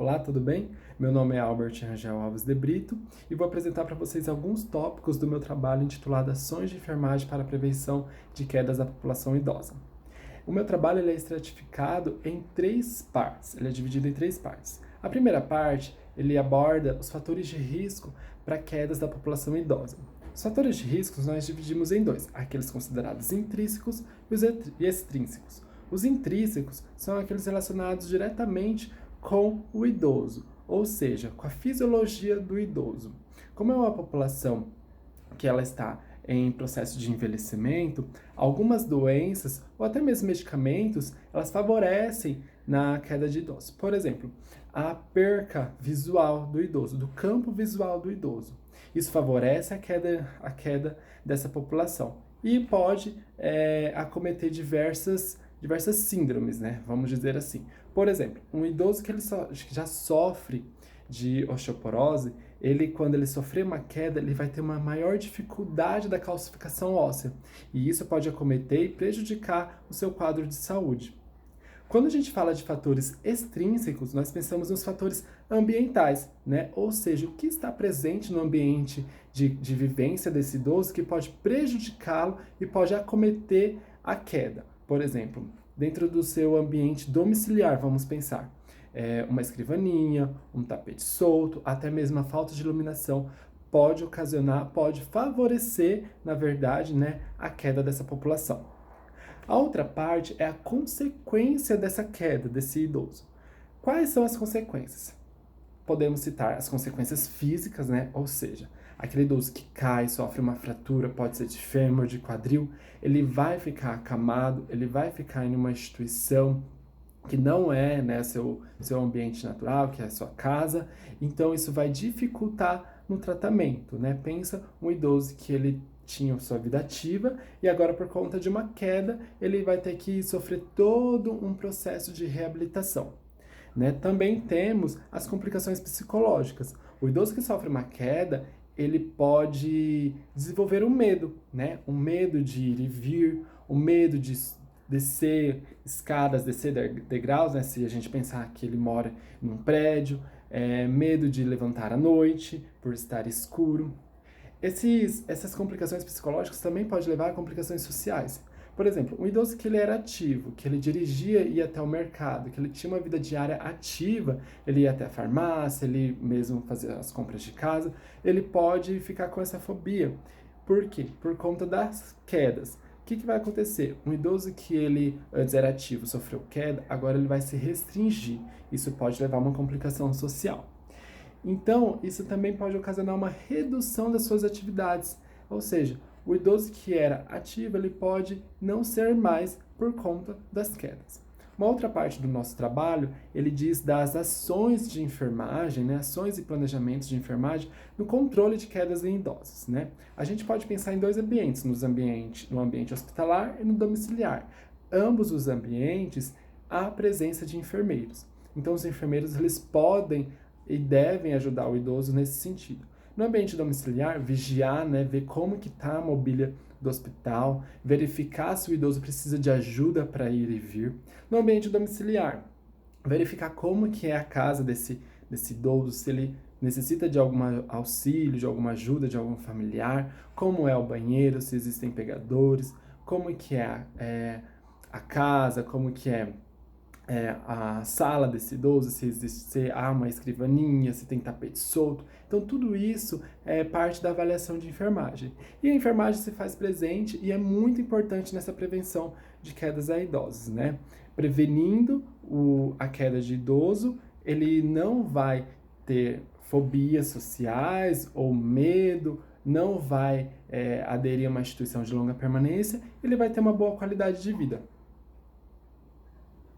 Olá, tudo bem? Meu nome é Albert Rangel Alves de Brito e vou apresentar para vocês alguns tópicos do meu trabalho intitulado Ações de Enfermagem para a Prevenção de Quedas da População Idosa. O meu trabalho ele é estratificado em três partes, ele é dividido em três partes. A primeira parte, ele aborda os fatores de risco para quedas da população idosa. Os fatores de risco nós dividimos em dois, aqueles considerados intrínsecos e os extrínsecos. Os intrínsecos são aqueles relacionados diretamente com o idoso, ou seja, com a fisiologia do idoso. Como é uma população que ela está em processo de envelhecimento, algumas doenças ou até mesmo medicamentos, elas favorecem na queda de idosos. Por exemplo, a perca visual do idoso, do campo visual do idoso. Isso favorece a queda dessa população e pode acometer diversas síndromes, né? Vamos dizer assim. Por exemplo, um idoso que já sofre de osteoporose, quando ele sofrer uma queda, ele vai ter uma maior dificuldade da calcificação óssea. E isso pode acometer e prejudicar o seu quadro de saúde. Quando a gente fala de fatores extrínsecos, nós pensamos nos fatores ambientais, né? Ou seja, o que está presente no ambiente de vivência desse idoso que pode prejudicá-lo e pode acometer a queda. Por exemplo, dentro do seu ambiente domiciliar, vamos pensar, uma escrivaninha, um tapete solto, até mesmo a falta de iluminação pode favorecer, na verdade, né, a queda dessa população. A outra parte é a consequência dessa queda desse idoso. Quais são as consequências? Podemos citar as consequências físicas, né? Ou seja, aquele idoso que cai, sofre uma fratura, pode ser de fêmur, de quadril, ele vai ficar acamado, ele vai ficar em uma instituição que não é, né, seu ambiente natural, que é a sua casa, então isso vai dificultar no tratamento, né? Pensa um idoso que ele tinha sua vida ativa e agora por conta de uma queda ele vai ter que sofrer todo um processo de reabilitação. Né? Também temos as complicações psicológicas. O idoso que sofre uma queda, ele pode desenvolver um medo, né? Um medo de ir e vir, um medo de descer escadas, descer degraus, né? Se a gente pensar que ele mora em um prédio, medo de levantar à noite por estar escuro. Essas complicações psicológicas também podem levar a complicações sociais. Por exemplo, um idoso que ele era ativo, que ele dirigia e ia até o mercado, que ele tinha uma vida diária ativa, ele ia até a farmácia, ele mesmo fazia as compras de casa, ele pode ficar com essa fobia. Por quê? Por conta das quedas. O que vai acontecer? Um idoso que ele antes era ativo, sofreu queda, agora ele vai se restringir. Isso pode levar a uma complicação social. Então, isso também pode ocasionar uma redução das suas atividades. Ou seja, o idoso que era ativo, ele pode não ser mais por conta das quedas. Uma outra parte do nosso trabalho, ele diz das ações de enfermagem, né, ações e planejamentos de enfermagem no controle de quedas em idosos. Né? A gente pode pensar em dois ambientes, no ambiente hospitalar e no domiciliar. Ambos os ambientes, há a presença de enfermeiros. Então, os enfermeiros eles podem e devem ajudar o idoso nesse sentido. No ambiente domiciliar, vigiar, né, ver como que está a mobília do hospital, verificar se o idoso precisa de ajuda para ir e vir. No ambiente domiciliar, verificar como que é a casa desse idoso, se ele necessita de algum auxílio, de alguma ajuda de algum familiar, como é o banheiro, se existem pegadores, como que é a casa, como que é a sala desse idoso, se há uma escrivaninha, se tem tapete solto. Então, tudo isso é parte da avaliação de enfermagem. E a enfermagem se faz presente e é muito importante nessa prevenção de quedas a idosos, né? Prevenindo a queda de idoso, ele não vai ter fobias sociais ou medo, não vai aderir a uma instituição de longa permanência, ele vai ter uma boa qualidade de vida.